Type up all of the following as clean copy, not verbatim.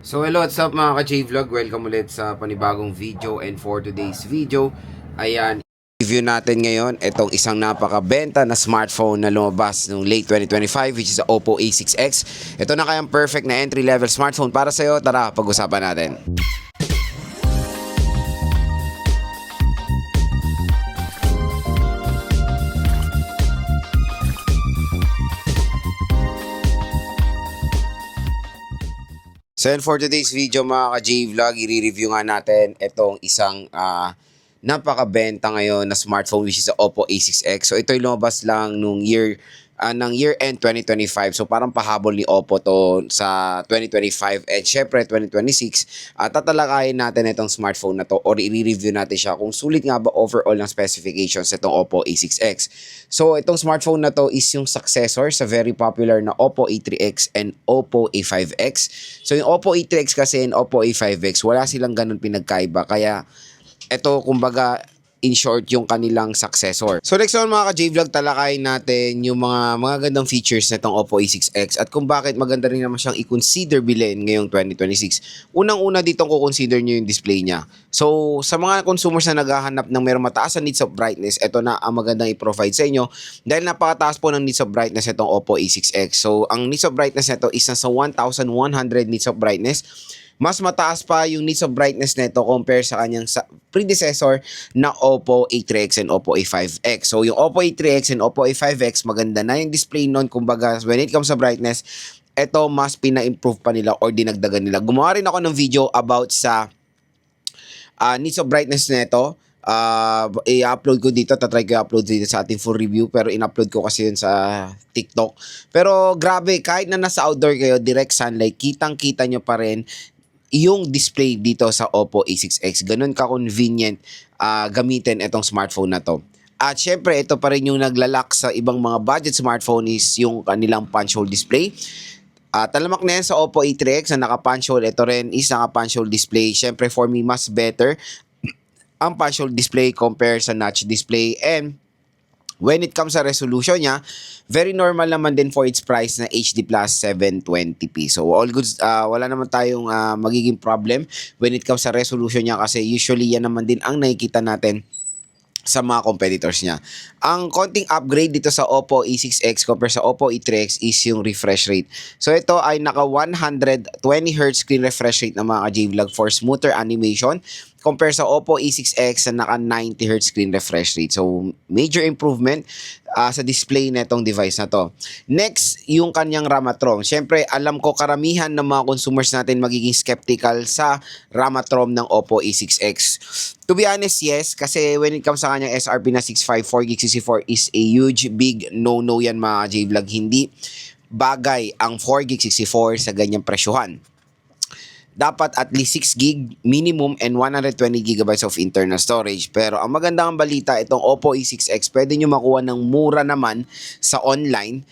So hello, what's up mga ka-J-Vlog? Welcome ulit sa panibagong video, and for today's video, ayan, review natin ngayon itong isang napakabenta na smartphone na lumabas noong late 2025, which is the Oppo A6X. Ito na kayang perfect na entry-level smartphone para sa'yo. Tara, pag-usapan natin. So and for today's video mga ka-J-Vlog, i-review nga natin itong isang napakabenta ngayon na smartphone, which is the Oppo A6X. So ito'y lumabas lang nung ng year-end 2025. So parang pahabol ni Oppo to sa 2025 and syempre 2026. Tatalakayin natin itong smartphone na to or i-review natin siya kung sulit nga ba overall ng specifications itong Oppo A6X. So itong smartphone na to is yung successor sa very popular na Oppo A3X and Oppo A5X. So yung Oppo A3X kasi and Oppo A5X, wala silang ganun pinagkaiba. Kaya ito kumbaga in short yung kanilang successor. So next naman mga ka-J-Vlog, talakayin natin yung mga gandang features nitong Oppo A6X at kung bakit maganda rin naman siyang i-consider bilhin ngayong 2026. Unang-una dito kung consider nyo yung display niya. So sa mga consumers na naghahanap ng mayroong mataas na needs of brightness, ito na ang magandang i-provide sa inyo dahil napakataas po ng needs of brightness itong Oppo A6X. So ang needs of brightness nito is nasa 1,100 needs of brightness. Mas mataas pa yung needs of brightness nito compare sa kanyang predecessor na Oppo A3X and Oppo A5X. So yung Oppo A3X and Oppo A5X, maganda na yung display nun. Kumbaga, when it comes sa brightness, ito mas pina-improve pa nila or dinagdagan nila. Gumawa rin ako ng video about sa needs of brightness nito. I-upload ko dito, tatry ko i-upload dito sa ating full review, pero in-upload ko kasi yun sa TikTok. Pero grabe, kahit na nasa outdoor kayo, direct sunlight, kitang-kita nyo pa rin yung display dito sa Oppo A6X. Ganun ka-convenient gamitin itong smartphone na to. At syempre, ito pa rin yung naglalak sa ibang mga budget smartphone is yung kanilang punch hole display. Talamak na yan sa Oppo A3X na naka-punch hole. Ito rin is naka-punch hole display. Syempre, for me, mas better ang punch hole display compare sa notch display. And when it comes sa resolution niya, very normal naman din for its price na HD Plus 720p. So all goods, wala naman tayong magiging problem when it comes sa resolution niya kasi usually yan naman din ang nakikita natin sa mga competitors niya. Ang konting upgrade dito sa Oppo A6X compare sa Oppo A3X is yung refresh rate. So ito ay naka 120Hz screen refresh rate ng mga J-Vlog for smoother animation compare sa Oppo A6X na naka 90Hz screen refresh rate. So major improvement sa display na itong device na to. Next, yung kanyang RAM at ROM. Siyempre, alam ko karamihan ng mga consumers natin magiging skeptical sa RAM at ROM ng Oppo A6X. To be honest, yes, kasi when it comes sa kanyang SRP na 654GB64 is a huge, big no-no yan mga J-Vlog. Hindi bagay ang 4GB64 sa ganyang presyuhan. Dapat at least 6GB minimum and 120GB of internal storage. Pero ang magandang balita, itong Oppo A6X, pwede nyo makuha ng mura naman sa online.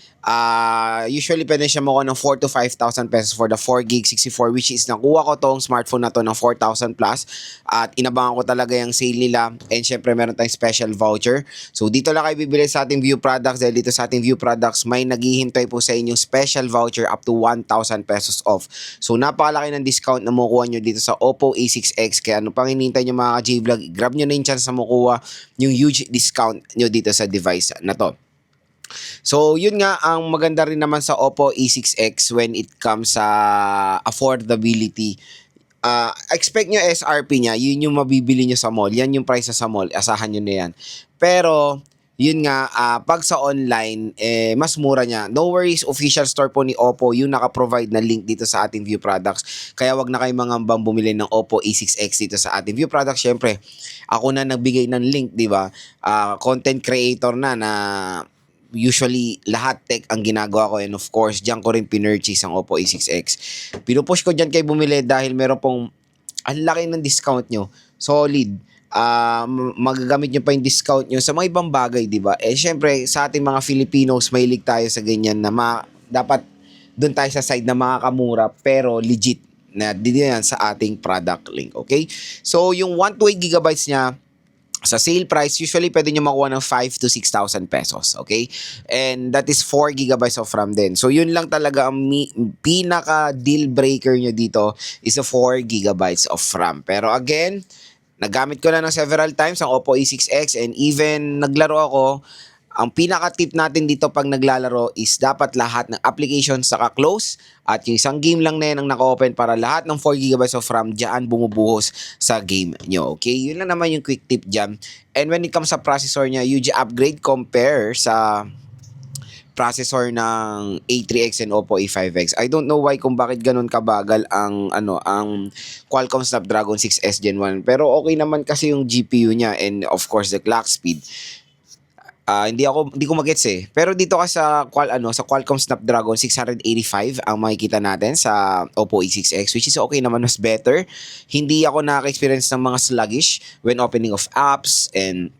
Usually pwede siya makuha ng 4 to 5,000 pesos for the 4GB64, which is nakuha ko tong smartphone na to ng 4,000 plus at inabangan ko talaga yung sale nila, and syempre meron tayong special voucher. So dito lang kayo bibili sa ating View Products dahil dito sa ating View Products may naghihintay po sa inyong special voucher up to 1,000 pesos off. So napakalaki ng discount na makukuha nyo dito sa Oppo A6X, kaya ano pang hinihintay nyo mga J-Vlog, grab nyo na yung chance na makuha yung huge discount nyo dito sa device na to. So, yun nga, ang maganda rin naman sa Oppo A6X when it comes sa affordability. Expect nyo SRP niya, yun yung mabibili nyo sa mall. Yan yung price sa mall, asahan nyo na yan. Pero, yun nga, pag sa online, mas mura niya. No worries, official store po ni Oppo, yung naka-provide na link dito sa ating View Products. Kaya wag na kayo mangambang bumili ng Oppo A6X dito sa ating View Products. Syempre, ako na nagbigay ng link, di ba? Content creator na usually lahat tech ang ginagawa ko, and of course diyan ko rin pinurchase ang Oppo A6X. Pinupush ko diyan kay bumili dahil meron pong ang laki ng discount nyo, solid. Magagamit nyo pa yung discount nyo sa mga ibang bagay, di ba? Syempre sa ating mga Filipinos mahilig tayo sa ganyan na dapat doon tayo sa side na makakamura pero legit na dito yan sa ating product link. Okay, so yung 128GB niya Sa sale price, usually pwede nyo makuha ng 5 to 6,000 pesos, okay? And that is 4 gigabytes of RAM din. So yun lang talaga ang pinaka deal breaker nyo dito is a 4 gigabytes of RAM. Pero again, nagamit ko na ng several times ang Oppo A6X and even naglaro ako. Ang pinaka-tip natin dito pag naglalaro is dapat lahat ng applications saka-close at yung isang game lang na yan ang naka-open para lahat ng 4 GB of RAM dyan bumubuhos sa game nyo. Okay? Yun lang naman yung quick tip dyan. And when it comes sa processor niya, huge upgrade compare sa processor ng A3X and Oppo A5X. I don't know why kung bakit ganun kabagal ang Qualcomm Snapdragon 6S Gen 1, pero okay naman kasi yung GPU niya and of course the clock speed. Hindi ko magets eh. Pero dito ka sa sa Qualcomm Snapdragon 685 ang makikita natin sa Oppo A6X, which is okay naman, mas better. Hindi ako nakaka-experience ng mga sluggish when opening of apps and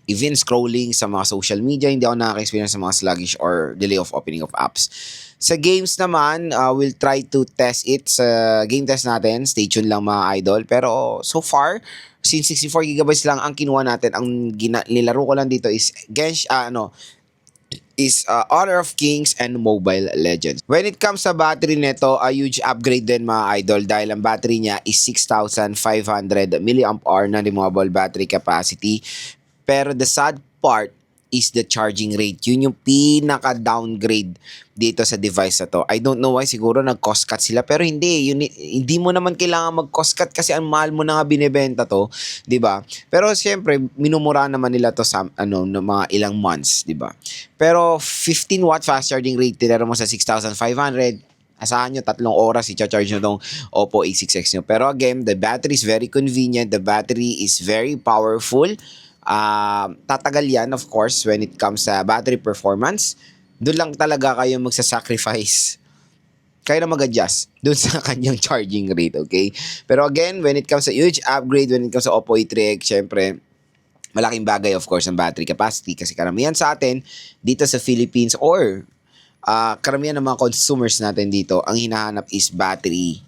even scrolling sa mga social media. Hindi ako nakaka-experience ng mga sluggish or delay of opening of apps. Sa games naman, we'll try to test it sa game test natin. Stay tuned lang mga idol. Pero so far, since 64 gigabytes lang ang kinuha natin, ang nilaro ko lang dito is Honor of Kings and Mobile Legends. When it comes sa battery nito, a huge upgrade din mga idol dahil ang battery niya is 6,500 mAh na removable battery capacity. Pero the sad part is the charging rate. Yun yung pinaka-downgrade dito sa device na to. I don't know why, siguro nag-cost cut sila, pero hindi. Hindi mo naman kailangan mag-cost cut kasi ang mahal mo na nga binibenta to, 'di ba? Pero siyempre, minumura naman nila to sa ng mga ilang months, 'di ba? Pero 15 watt fast charging rate tinira mo sa 6,500. Asahan nyo, 3 oras i-charge nyo tong Oppo A6X nyo. Pero again, the battery is very convenient. The battery is very powerful. Tatagal yan, of course, when it comes sa battery performance. Doon lang talaga kayo magsasacrifice. Kayo na mag-adjust doon sa kanyang charging rate, okay? Pero again, when it comes sa huge upgrade, when it comes sa Oppo A3X, syempre, malaking bagay, of course, ang battery capacity. Kasi karamihan sa atin, dito sa Philippines, or karamihan ng mga consumers natin dito, ang hinahanap is battery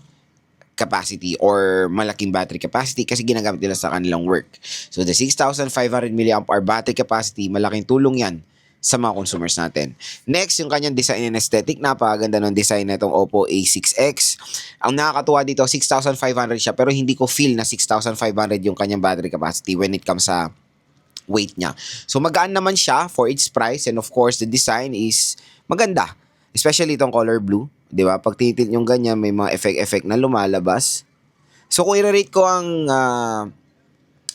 capacity or malaking battery capacity kasi ginagamit nila sa kanilang work. So the 6,500 mAh battery capacity, malaking tulong yan sa mga consumers natin. Next, yung kanyang design and aesthetic. Napakaganda ng design na itong Oppo A6X. Ang nakakatuwa dito, 6,500 siya pero hindi ko feel na 6,500 yung kanyang battery capacity when it comes sa weight niya. So magaan naman siya for its price and of course the design is maganda. Especially itong color blue. 'Di ba? Pag tinitil yung ganyan, may mga effect na lumalabas. So kung i-rate ko ang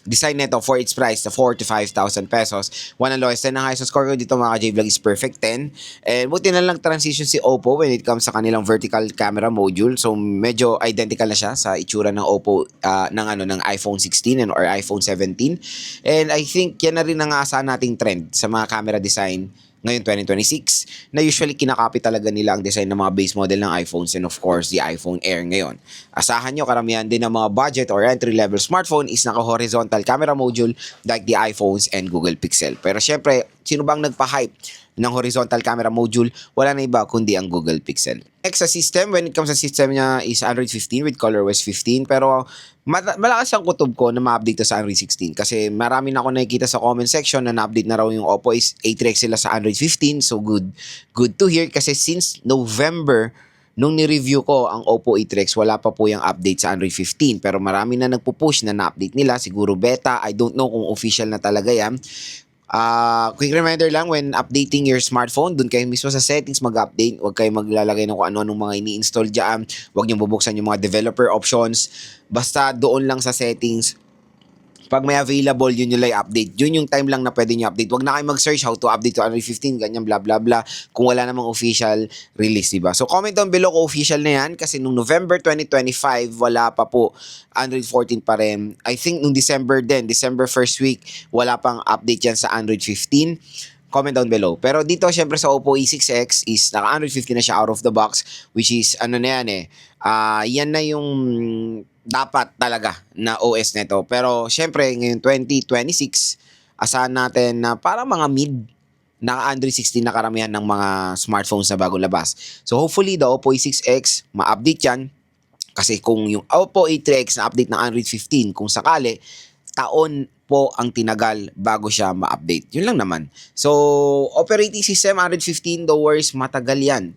design nito for its price, na 4 to 5,000 pesos, 1 ang lowest, 10 ang highest score ko dito mga J-Vlog is perfect 10. And buti na lang transition si Oppo when it comes sa kanilang vertical camera module. So medyo identical na siya sa itsura ng Oppo ng iPhone 16 or iPhone 17. And I think yan na rin ang aasahan nating trend sa mga camera design ngayon 2026 na usually kinakopy talaga nila ang design ng mga base model ng iPhones and of course the iPhone Air ngayon. Asahan nyo karamihan din ng mga budget or entry level smartphone is naka-horizontal camera module like the iPhones and Google Pixel. Pero syempre, sino bang nagpa-hype ng horizontal camera module? Wala na iba kundi ang Google Pixel. Next sa system, when it comes sa system niya is Android 15 with ColorOS 15 pero malakas ang kutob ko na ma-update to sa Android 16 kasi marami na ako nakikita sa comment section na na-update na raw yung Oppo A3X sila sa Android 15. So good to hear kasi since November nung ni-review ko ang Oppo A3X, wala pa po yung update sa Android 15 pero marami na nagpo-push na na-update nila, siguro beta, I don't know kung official na talaga yan. Quick reminder lang, when updating your smartphone, dun kayo mismo sa settings mag-update. Huwag kayo maglalagay ng kung ano-anong mga ini-install dyan. Huwag nyo bubuksan yung mga developer options. Basta doon lang sa settings. Pag may available, yun yung update. Yun yung time lang na pwede nyo update. Huwag na kayo mag-search how to update to Android 15, ganyan, bla bla bla. Kung wala namang official release, diba? So comment down below kung official na yan. Kasi nung November 2025, wala pa po. Android 14 pa rin. I think nung December din, December first week, wala pang update yan sa Android 15. Comment down below. Pero dito, syempre sa Oppo A6X is naka-Android 15 na siya out of the box, which is, yan na yung dapat talaga na OS nito. Pero syempre ngayon 2026, asahan natin na para mga mid na Android 16 na karamihan ng mga smartphones na bago labas. So hopefully the Oppo A6X ma-update yan. Kasi kung yung Oppo A3X na update ng Android 15, kung sakali, taon po ang tinagal bago siya ma-update. Yun lang naman. So, operating system, Android 15, no worries, matagal yan.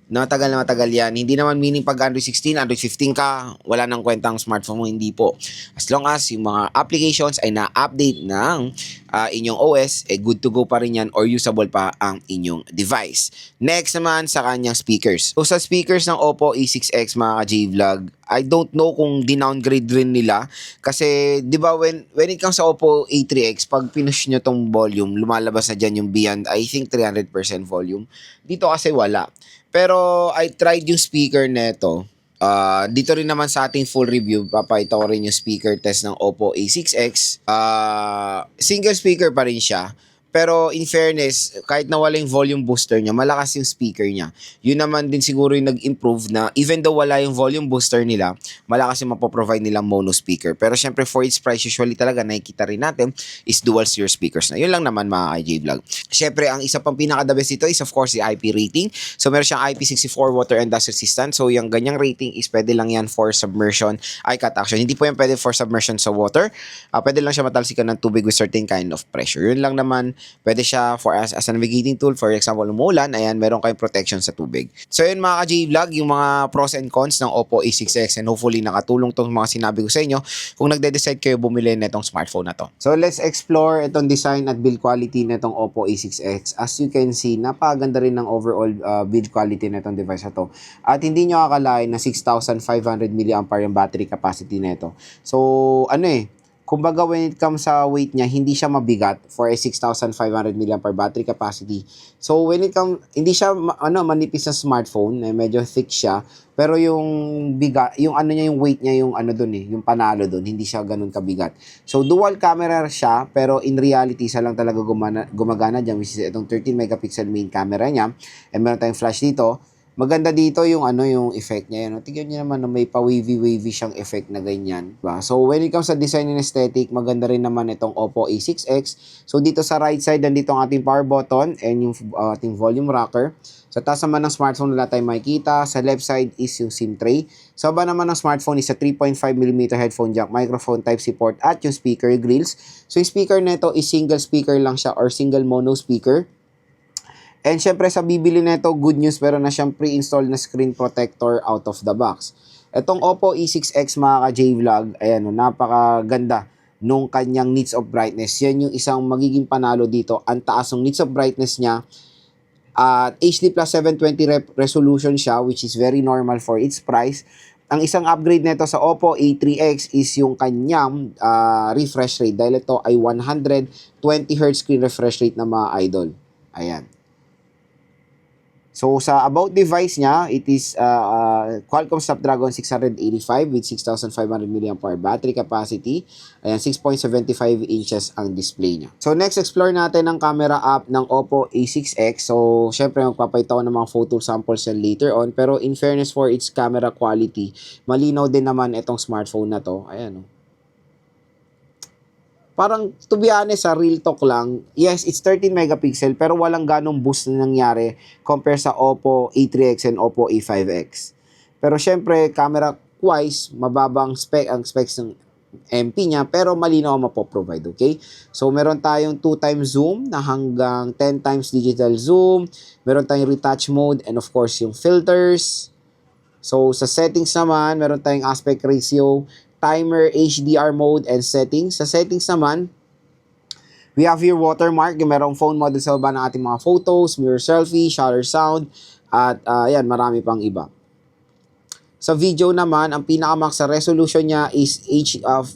Matagal na matagal yan. Hindi naman meaning pag Android 16, Android 15 ka, wala nang kwentang smartphone mo, hindi po. As long as yung mga applications ay na-update ng inyong OS, good to go pa rin yan or usable pa ang inyong device. Next naman sa kanyang speakers. So sa speakers ng Oppo A6X mga ka-J-Vlog, I don't know kung dinowngrade rin nila kasi 'di ba when it comes sa Oppo A3X, pag pinush nyo tong volume, lumalabas na dyan yung beyond, I think 300% volume. Dito kasi wala. Pero I tried yung speaker neto. Dito rin naman sa ating full review, papakita ko rin yung speaker test ng Oppo A6X. Single speaker pa rin siya. Pero in fairness, kahit nawala yung volume booster niya, malakas yung speaker niya. Yun naman din siguro yung nag-improve na even though wala yung volume booster nila, malakas yung mapoprovide nilang mono speaker. Pero syempre for its price, usually talaga nakikita rin natin is dual series speakers na. Yun lang naman mga J-Vlog. Syempre, ang isa pang pinaka-the best dito is of course the IP rating. So meron siyang IP64 water and dust resistant. So yung ganyang rating is pwede lang yan for submersion, cut action. Hindi po yan pwede for submersion sa water. Pwede lang siya matalsikan ng tubig with certain kind of pressure. Yun lang naman. Pwede siya for as a navigating tool. For example, umulan, ayan, meron kayong protection sa tubig. So yun mga ka-J-Vlog, yung mga pros and cons ng Oppo A6X and hopefully nakatulong tong mga sinabi ko sa inyo kung nagde-decide kayo bumili na itong smartphone na to. So let's explore itong design at build quality na itong Oppo A6X. As you can see, napakaganda rin ng overall build quality na itong device na to. At hindi nyo akalain na 6,500 mAh yung battery capacity na ito. So kumbaga when it comes sa weight niya, hindi siya mabigat for a 6,500 mAh battery capacity. So when it comes, hindi siya manipis na smartphone, medyo thick siya, pero yung bigat, yung yung weight niya, yung yung panalo doon, hindi siya ganun kabigat. So dual camera siya, pero in reality, isa lang talaga gumagana diyan, which is itong 13 megapixel main camera niya. And meron tayong flash dito. Maganda dito yung yung effect niya. Tingnan niyo naman may pa-wavy siyang effect na ganyan. Diba? So when it comes sa design and aesthetic, maganda rin naman itong Oppo A6X. So dito sa right side, nandito ang ating power button and yung ating volume rocker. Sa taas naman ng smartphone, wala tayong makikita. Sa left side is yung SIM tray. Sa baba naman ng smartphone is a 3.5mm headphone jack, microphone, Type-C port at yung speaker grills. So yung speaker nito is single speaker lang siya or single mono speaker. And syempre sa bibili nito, good news, pero na siyang pre-installed na screen protector out of the box. Itong Oppo A6X mga ka-J-Vlog, ayan, napakaganda nung kanyang nits of brightness. Yan yung isang magiging panalo dito. Ang taas ng nits of brightness niya. At HD plus 720 resolution siya, which is very normal for its price. Ang isang upgrade nito sa Oppo A3X is yung kanyang refresh rate. Dahil ito ay 120Hz screen refresh rate na mga idol. Ayan. So, sa about device niya, it is Qualcomm Snapdragon 685 with 6,500 mAh battery capacity. Ayan, 6.75 inches ang display niya. So, next, explore natin ang camera app ng Oppo A6X. So, syempre, magpapakita ko ng mga photo samples yan later on. Pero, in fairness for its camera quality, malinaw din naman itong smartphone na to. Ayan, parang, to be honest, real talk lang, yes, it's 13 megapixel, pero walang ganong boost na nangyari compare sa Oppo A3X and Oppo A5X. Pero syempre, camera-wise, mababang ang specs ng MP niya, pero malinaw ang mapoprovide, okay? So, meron tayong 2x zoom na hanggang 10x digital zoom. Meron tayong retouch mode and of course, yung filters. So, sa settings naman, meron tayong aspect ratio, timer, HDR mode, and settings. Sa settings naman, we have here watermark, yung merong phone model sa baba ng ating mga photos, mirror selfie, shutter sound, at yan, marami pang iba. Sa video naman, ang pinakamax sa resolution niya is Full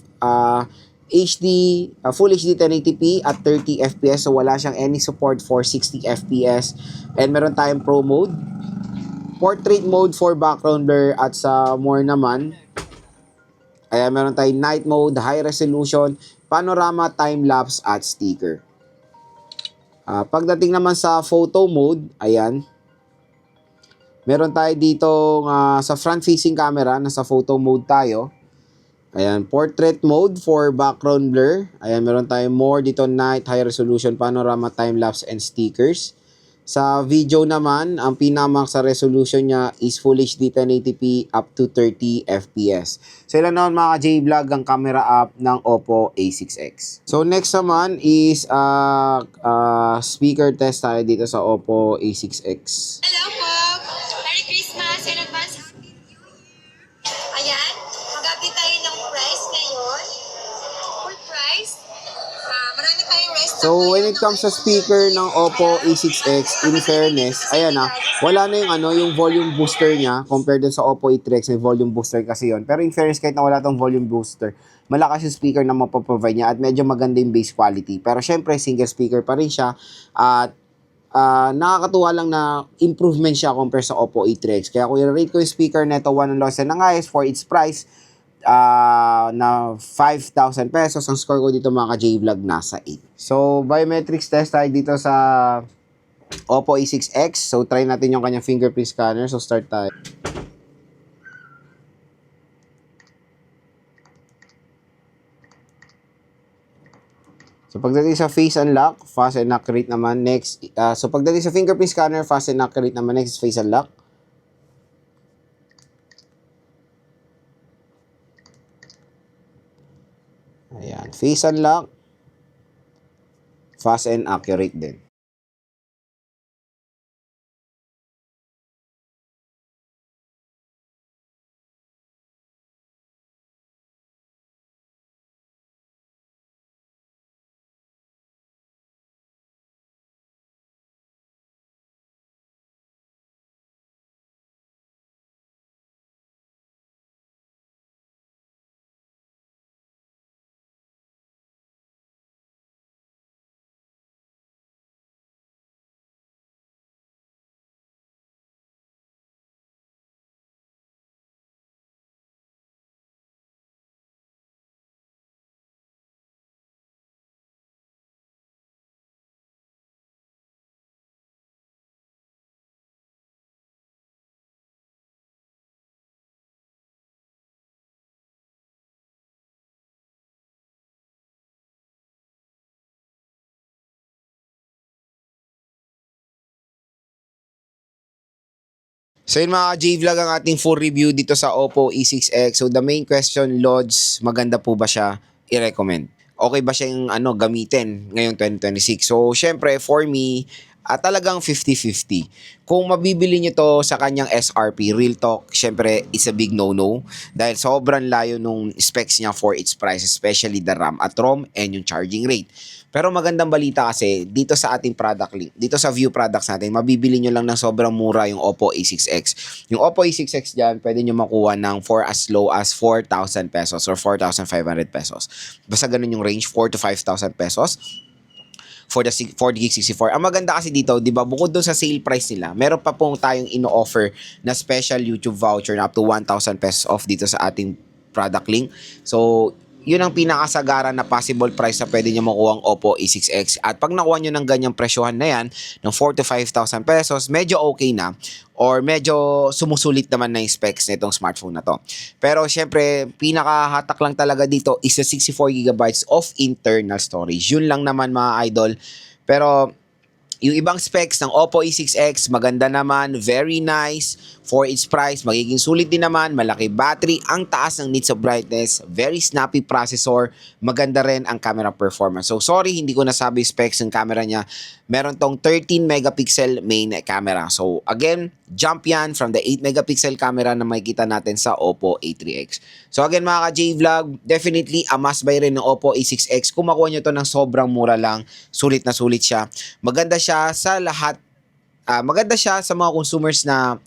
HD 1080p at 30 FPS. So, wala siyang any support for 60 FPS. And meron tayong Pro mode, portrait mode for background blur, at sa more naman, ayan, meron tayong night mode, high resolution, panorama, time-lapse, at sticker. Pagdating naman sa photo mode, ayan, meron tayo dito sa front-facing camera, nasa photo mode tayo. Ayan, portrait mode for background blur. Ayan, meron tayong more dito, night, high resolution, panorama, time-lapse, and stickers. Sa video naman, ang pinamax sa resolution niya is Full HD 1080p up to 30 FPS. So ilan naman mga J-Vlog ang camera app ng Oppo A6X. So next naman is speaker test tayo dito sa Oppo A6X. Hello po! Merry Christmas in advance! Happy New Year! Ayan, mag-update tayo ng price ngayon. Full price. Marami tayong rest. So when it comes sa speaker ng Oppo A6X, in fairness, ayan wala na yung volume booster niya compared dun sa Oppo A3X, may volume booster kasi yon. Pero in fairness, kahit na wala tong volume booster, malakas yung speaker na mapaprovide niya at medyo maganda yung bass quality. Pero syempre, single speaker pa rin siya at nakakatuwa lang na improvement siya compare sa Oppo A3X. Kaya kung i-rate ko yung speaker neto 1 and loss na nga is for its price, na 5,000 pesos. Ang score ko dito mga ka-J-Vlog nasa 8. So, biometrics test tayo dito sa Oppo A6X. So, try natin yung kanyang fingerprint scanner. So, start tayo. So, pagdating sa face unlock, fast and accurate naman. Next, so pagdating sa fingerprint scanner, fast and accurate naman. Next is face unlock. Ayan, face unlock, fast and accurate din. So yun mga J-Vlog ang ating full review dito sa Oppo A6X. So the main question, Lods, maganda po ba siya i-recommend? Okay ba siya yung gamitin ngayong 2026? So syempre for me, talagang 50-50. Kung mabibili nyo to sa kanyang SRP, real talk, syempre it's a big no-no. Dahil sobrang layo nung specs niya for its price, especially the RAM at ROM and yung charging rate. Pero magandang balita kasi dito sa ating product link, dito sa view products natin, mabibili nyo lang ng sobrang mura yung Oppo A6X. Yung Oppo A6X dyan, pwede nyo makuha ng for as low as 4,000 pesos or 4,500 pesos. Basta ganun yung range, 4 to 5,000 pesos for the 4GB64. Ang maganda kasi dito, di ba, bukod doon sa sale price nila, meron pa pong tayong ino-offer na special YouTube voucher na up to 1,000 pesos off dito sa ating product link. So, yun ang pinakasagaran na possible price na pwede nyo makuha ang Oppo A6X. At pag nakuha nyo ng ganyang presyohan na yan, ng 4 to 5,000 pesos, medyo okay na or medyo sumusulit naman na yung specs nitong smartphone na to. Pero syempre, pinakahatak lang talaga dito is the 64GB of internal storage. Yun lang naman mga idol. Pero yung ibang specs ng Oppo A6X, maganda naman, very nice. For its price, magiging sulit din naman, malaki battery, ang taas ng nits of brightness, very snappy processor, maganda rin ang camera performance. So sorry, hindi ko nasabi specs ng camera niya. Meron tong 13 megapixel main camera. So again, jump yan from the 8 megapixel camera na makikita natin sa Oppo A3X. So again mga ka-J-Vlog, definitely a must buy rin ng Oppo A6X. Kung makuha nyo to ng sobrang mura lang, sulit na sulit siya. Maganda siya sa lahat, maganda siya sa mga consumers na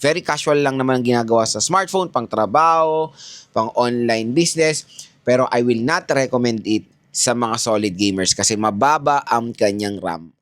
very casual lang naman ang ginagawa sa smartphone, pang trabaho, pang online business. Pero I will not recommend it sa mga solid gamers kasi mababa ang kanyang RAM